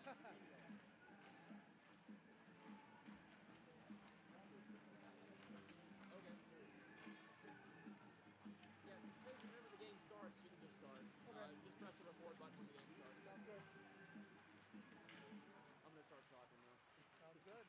Yeah, whenever the game starts, you can just start. Just press the record button when the game starts. Sounds good. I'm going to start talking now. Sounds good.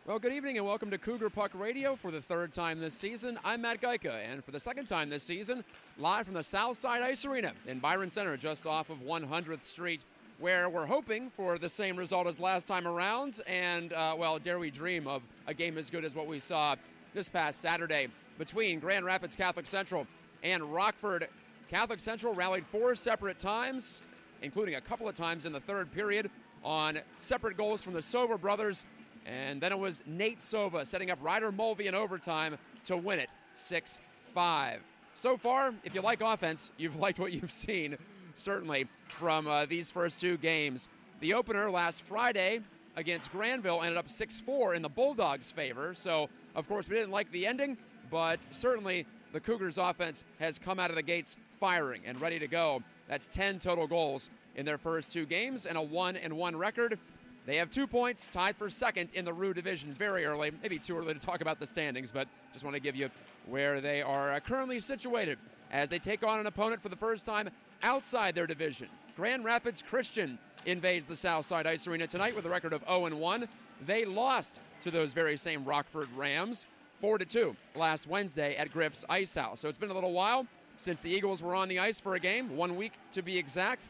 Well, good evening and welcome to Cougar Puck Radio for the third time this season. I'm Matt Gajtka, and for the second time this season, live from the Southside Ice Arena in Byron Center, just off of 100th Street, where we're hoping for the same result as last time around, and, well, dare we dream of a game as good as what we saw this past Saturday between Grand Rapids Catholic Central and Rockford. Catholic Central rallied 4 separate times, including a couple of times in the third period, on separate goals from the Sova brothers. And then it was Nate Sova setting up Ryder Mulvey in overtime to win it 6-5. So far, if you like offense, you've liked what you've seen, certainly, from these first 2 games. The opener last Friday against Granville ended up 6-4 in the Bulldogs' favor. So, of course, we didn't like the ending, but certainly the Cougars' offense has come out of the gates firing and ready to go. That's 10 total goals in their first 2 games and a 1-1 record. They have 2 points, tied for second in the Roo division very early. Maybe too early to talk about the standings, but just want to give you where they are currently situated as they take on an opponent for the first time outside their division. Grand Rapids Christian invades the Southside Ice Arena tonight with a record of 0-1. They lost to those very same Rockford Rams 4-2 last Wednesday at Griff's Ice House. So it's been a little while since the Eagles were on the ice for a game, 1 week to be exact.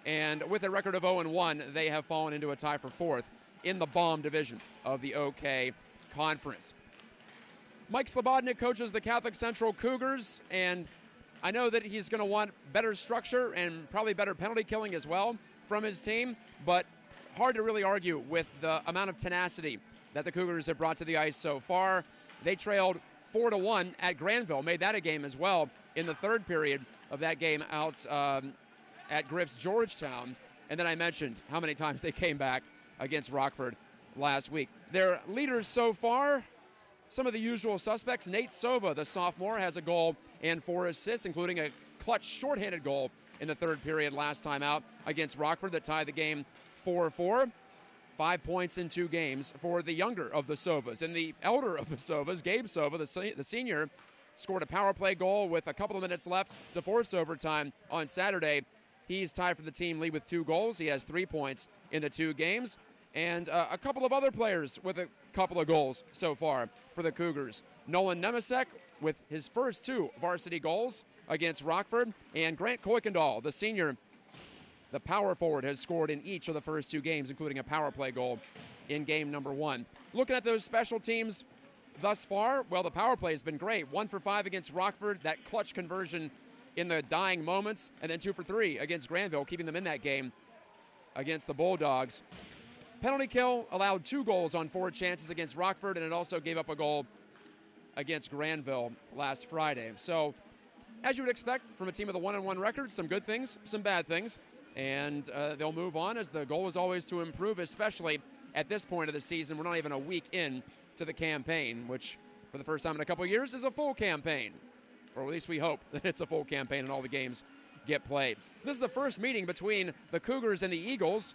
And with a record of 0-1, they have fallen into a tie for 4th in the bomb division of the OK Conference. Mike Slobodnik coaches the Catholic Central Cougars, and I know that he's going to want better structure and probably better penalty killing as well from his team, but hard to really argue with the amount of tenacity that the Cougars have brought to the ice so far. They trailed 4-1 at Granville, made that a game as well in the third period of that game out at Griff's Georgetown. And then I mentioned how many times they came back against Rockford last week. Their leaders so far, some of the usual suspects. Nate Sova, the sophomore, has a goal and 4 assists, including a clutch shorthanded goal in the third period last time out against Rockford that tied the game 4-4. 5 points in 2 games for the younger of the Sovas. And the elder of the Sovas, Gabe Sova, the senior, scored a power play goal with a couple of minutes left to force overtime on Saturday. He's tied for the team lead with 2 goals. He has 3 points in the 2 games. And a couple of other players with a couple of goals so far for the Cougars. Nolan Nemesek with his first 2 varsity goals against Rockford. And Grant Kuykendall, the senior, the power forward, has scored in each of the first 2 games, including a power play goal in game number 1. Looking at those special teams thus far, well, the power play has been great. 1 for 5 against Rockford, that clutch conversion in the dying moments, and then 2 for 3 against Granville, keeping them in that game against the Bulldogs. Penalty kill allowed 2 goals on 4 chances against Rockford, and it also gave up a goal against Granville last Friday. So, as you would expect from a team with a 1-1 record, some good things, some bad things, and they'll move on, as the goal is always to improve, especially at this point of the season. We're not even a week in to the campaign, which for the first time in a couple of years is a full campaign. Or at least we hope that it's a full campaign and all the games get played. This is the first meeting between the Cougars and the Eagles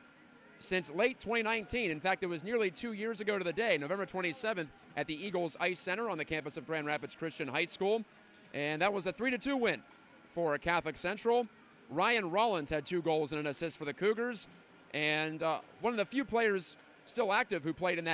since late 2019. In fact, it was nearly 2 years ago to the day, November 27th, at the Eagles Ice Center on the campus of Grand Rapids Christian High School. And that was a 3-2 win for Catholic Central. Ryan Rollins had 2 goals and an assist for the Cougars. And one of the few players still active who played in that